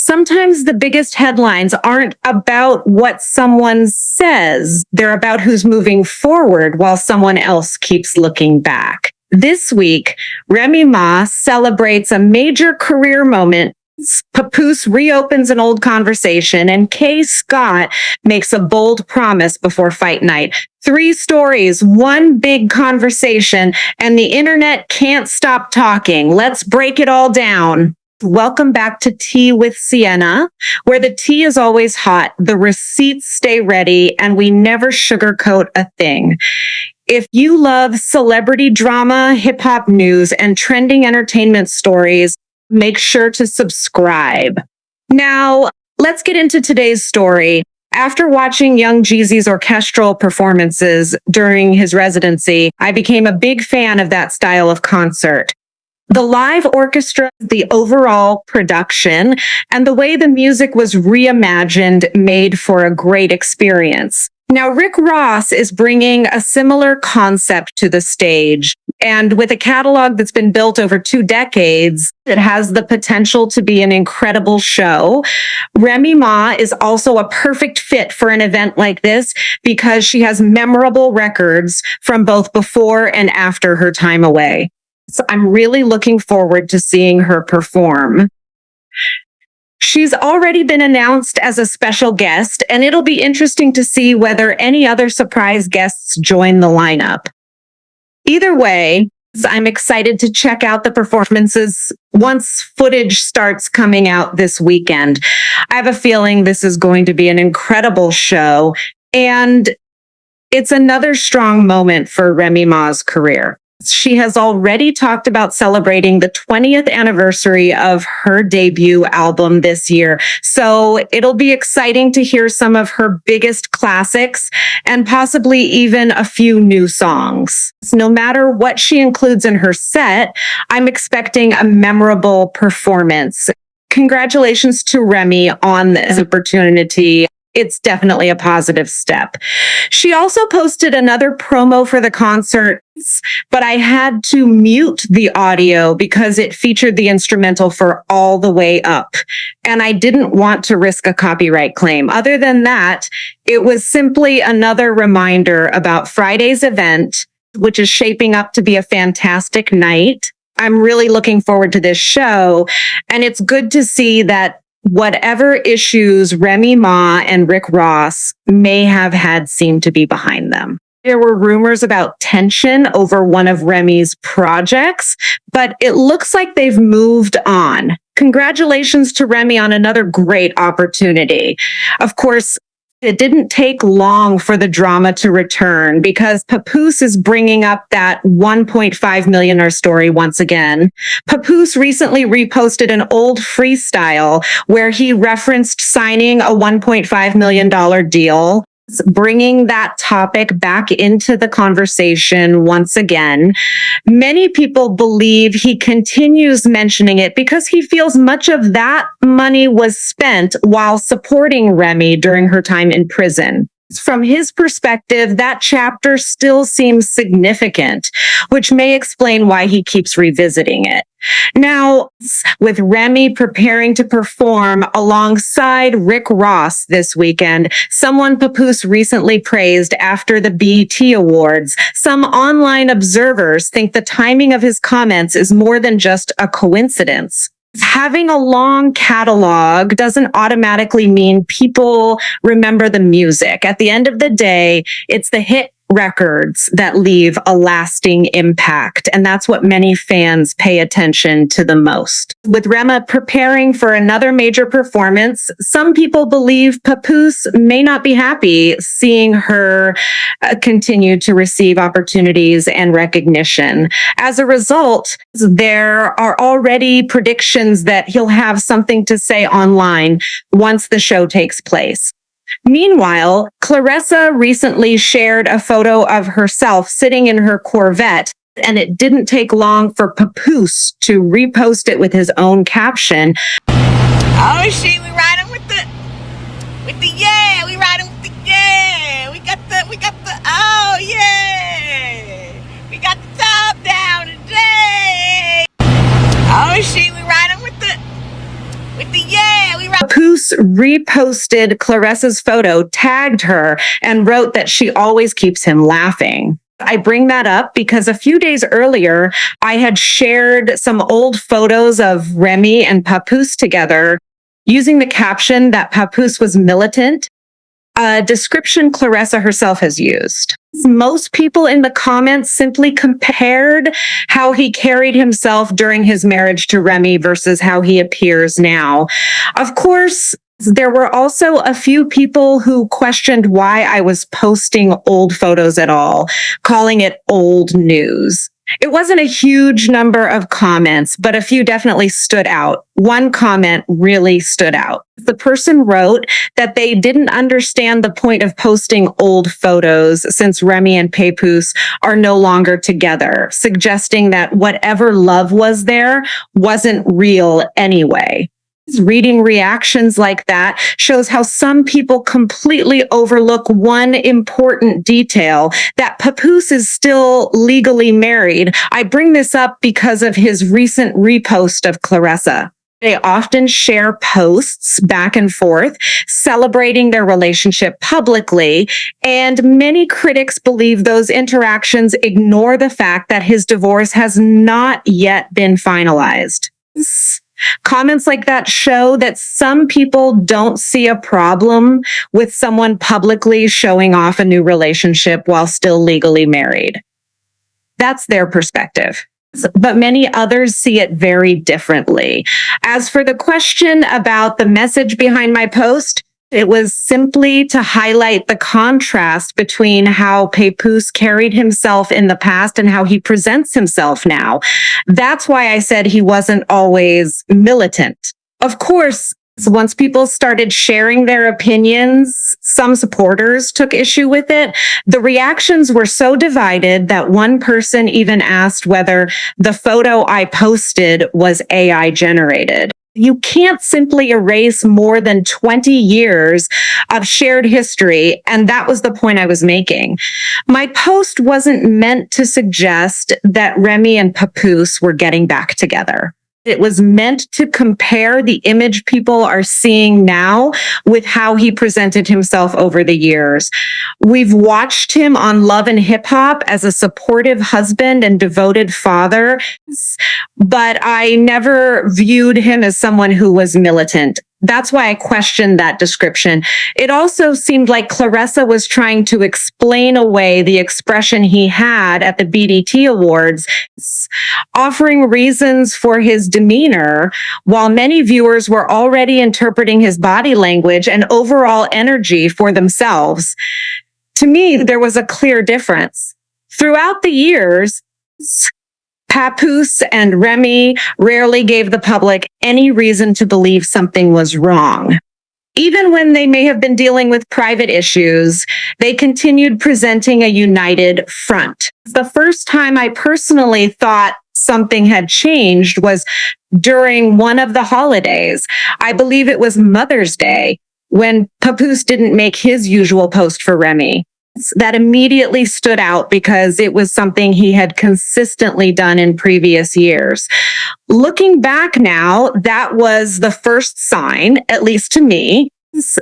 Sometimes the biggest headlines aren't about what someone says. They're about who's moving forward while someone else keeps looking back. This week, Remy Ma celebrates a major career moment. Papoose reopens an old conversation, and Kaye Scott makes a bold promise before fight night. 3 stories, 1 big conversation, and the internet can't stop talking. Let's break it all down. Welcome back to Tea with Sienna, where the tea is always hot, the receipts stay ready, and we never sugarcoat a thing. If you love celebrity drama, hip-hop news, and trending entertainment stories, make sure to subscribe. Now, let's get into today's story. After watching Young Jeezy's orchestral performances during his residency, I became a big fan of that style of concert. The live orchestra, the overall production, and the way the music was reimagined made for a great experience. Now, Rick Ross is bringing a similar concept to the stage, and with a catalog that's been built over 2 decades, it has the potential to be an incredible show. Remy Ma is also a perfect fit for an event like this because she has memorable records from both before and after her time away. So I'm really looking forward to seeing her perform. She's already been announced as a special guest, and it'll be interesting to see whether any other surprise guests join the lineup. Either way, I'm excited to check out the performances once footage starts coming out this weekend. I have a feeling this is going to be an incredible show, and it's another strong moment for Remy Ma's career. She has already talked about celebrating the 20th anniversary of her debut album this year. So it'll be exciting to hear some of her biggest classics and possibly even a few new songs. No matter what she includes in her set, I'm expecting a memorable performance. Congratulations to Remy on this opportunity. It's definitely a positive step. She also posted another promo for the concert, but I had to mute the audio because it featured the instrumental for All the Way Up, and I didn't want to risk a copyright claim. Other than that, it was simply another reminder about Friday's event, which is shaping up to be a fantastic night. I'm really looking forward to this show, and it's good to see that whatever issues Remy Ma and Rick Ross may have had seem to be behind them. There were rumors about tension over one of Remy's projects, but it looks like they've moved on. Congratulations to Remy on another great opportunity. Of course, it didn't take long for the drama to return because Papoose is bringing up that $1.5 million story once again. Papoose recently reposted an old freestyle where he referenced signing a $1.5 million deal, bringing that topic back into the conversation once again. Many people believe he continues mentioning it because he feels much of that money was spent while supporting Remy during her time in prison. From his perspective, that chapter still seems significant, which may explain why he keeps revisiting it. Now, with Remy preparing to perform alongside Rick Ross this weekend, someone Papoose recently praised after the BET Awards, some online observers think the timing of his comments is more than just a coincidence. Having a long catalog doesn't automatically mean people remember the music. At the end of the day, it's the hit records that leave a lasting impact, and that's what many fans pay attention to the most. With Rema preparing for another major performance, some people believe Papoose may not be happy seeing her continue to receive opportunities and recognition. As a result, there are already predictions that he'll have something to say online once the show takes place. Meanwhile, Clarissa recently shared a photo of herself sitting in her Corvette, and it didn't take long for Papoose to repost it with his own caption. Oh shit, we riding with the yeah, we riding with the yeah. We got the oh yeah. We got the top down today. Oh shit, we riding with the yeah, we ride. Papoose reposted Claressa's photo, tagged her, and wrote that she always keeps him laughing. I bring that up because a few days earlier, I had shared some old photos of Remy and Papoose together using the caption that Papoose was militant, a description Claressa herself has used. Most people in the comments simply compared how he carried himself during his marriage to Remy versus how he appears now. Of course, there were also a few people who questioned why I was posting old photos at all, calling it old news. It wasn't a huge number of comments, but a few definitely stood out. One comment really stood out. The person wrote that they didn't understand the point of posting old photos since Remy and Papoose are no longer together, suggesting that whatever love was there wasn't real anyway. Reading reactions like that shows how some people completely overlook one important detail, that Papoose is still legally married. I bring this up because of his recent repost of Claressa. They often share posts back and forth, celebrating their relationship publicly, and many critics believe those interactions ignore the fact that his divorce has not yet been finalized. Comments like that show that some people don't see a problem with someone publicly showing off a new relationship while still legally married. That's their perspective. But many others see it very differently. As for the question about the message behind my post, it was simply to highlight the contrast between how Papoose carried himself in the past and how he presents himself now. That's why I said he wasn't always militant. Of course, once people started sharing their opinions, some supporters took issue with it. The reactions were so divided that one person even asked whether the photo I posted was AI generated. You can't simply erase more than 20 years of shared history, and that was the point I was making. My post wasn't meant to suggest that Remy and Papoose were getting back together. It was meant to compare the image people are seeing now with how he presented himself over the years. We've watched him on Love and Hip Hop as a supportive husband and devoted father, but I never viewed him as someone who was militant. That's why I questioned that description. It also seemed like Claressa was trying to explain away the expression he had at the BET Awards, offering reasons for his demeanor, while many viewers were already interpreting his body language and overall energy for themselves. To me, there was a clear difference. Throughout the years, Papoose and Remy rarely gave the public any reason to believe something was wrong. Even when they may have been dealing with private issues, they continued presenting a united front. The first time I personally thought something had changed was during one of the holidays. I believe it was Mother's Day, when Papoose didn't make his usual post for Remy. That immediately stood out because it was something he had consistently done in previous years. Looking back now, that was the first sign, at least to me,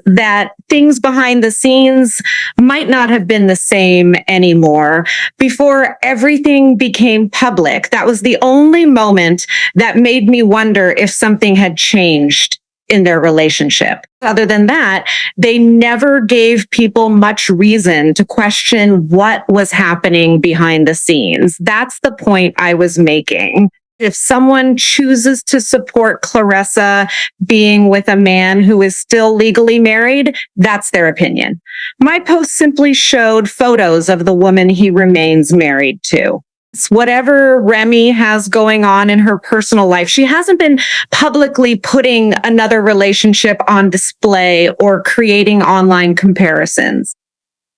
that things behind the scenes might not have been the same anymore. Before everything became public, that was the only moment that made me wonder if something had changed in their relationship. Other than that, they never gave people much reason to question what was happening behind the scenes. That's the point I was making. If someone chooses to support Claressa being with a man who is still legally married, that's their opinion. My post simply showed photos of the woman he remains married to. Whatever Remy has going on in her personal life, she hasn't been publicly putting another relationship on display or creating online comparisons.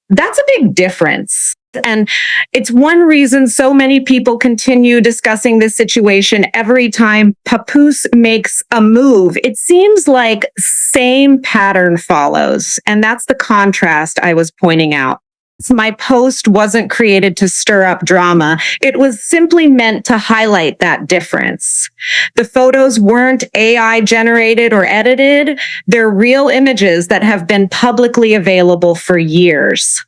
That's a big difference. And it's one reason so many people continue discussing this situation every time Papoose makes a move. It seems like same pattern follows. And that's the contrast I was pointing out. My post wasn't created to stir up drama. It was simply meant to highlight that difference. The photos weren't AI generated or edited. They're real images that have been publicly available for years.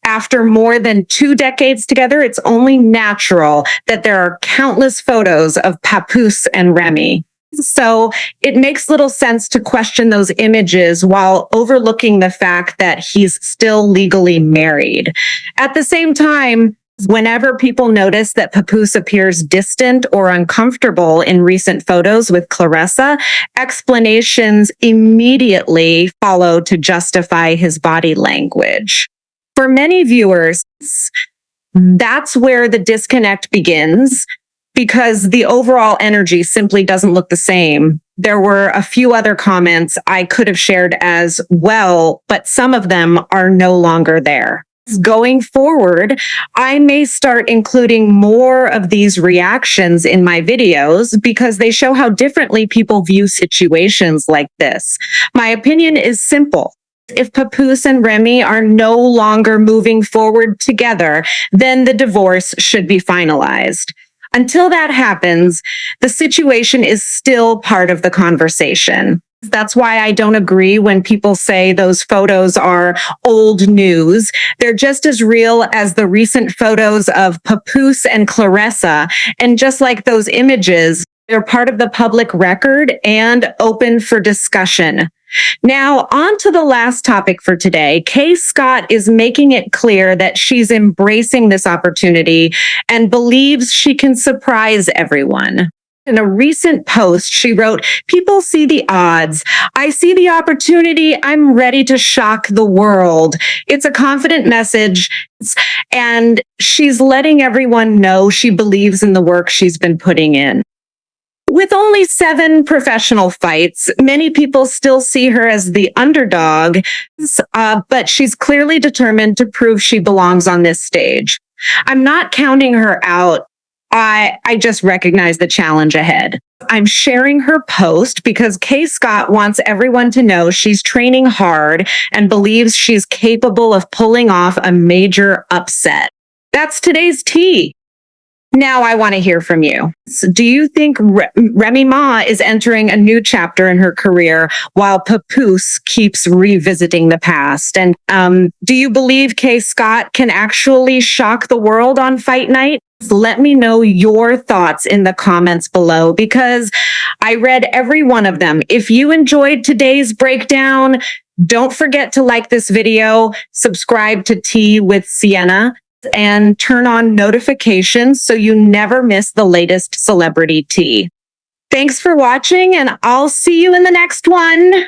After more than 2 decades together, it's only natural that there are countless photos of Papoose and Remy. So it makes little sense to question those images while overlooking the fact that he's still legally married. At the same time, whenever people notice that Papoose appears distant or uncomfortable in recent photos with Claressa, explanations immediately follow to justify his body language. For many viewers, that's where the disconnect begins, because the overall energy simply doesn't look the same. There were a few other comments I could have shared as well, but some of them are no longer there. Going forward, I may start including more of these reactions in my videos because they show how differently people view situations like this. My opinion is simple. If Papoose and Remy are no longer moving forward together, then the divorce should be finalized. Until that happens, the situation is still part of the conversation. That's why I don't agree when people say those photos are old news. They're just as real as the recent photos of Papoose and Claressa. And just like those images, they're part of the public record and open for discussion. Now, on to the last topic for today. Kaye Scott is making it clear that she's embracing this opportunity and believes she can surprise everyone. In a recent post, she wrote, "People see the odds. I see the opportunity. I'm ready to shock the world." It's a confident message, and she's letting everyone know she believes in the work she's been putting in. With only 7 professional fights, many people still see her as the underdog, but she's clearly determined to prove she belongs on this stage. I'm not counting her out. I just recognize the challenge ahead. I'm sharing her post because Kaye Scott wants everyone to know she's training hard and believes she's capable of pulling off a major upset. That's today's tea. Now I want to hear from you. So do you think Remy Ma is entering a new chapter in her career while Papoose keeps revisiting the past? And do you believe Kaye Scott can actually shock the world on fight night? Let me know your thoughts in the comments below because I read every one of them. If you enjoyed today's breakdown, don't forget to like this video, subscribe to Tea with Sienna, and turn on notifications so you never miss the latest celebrity tea. Thanks for watching, and I'll see you in the next one.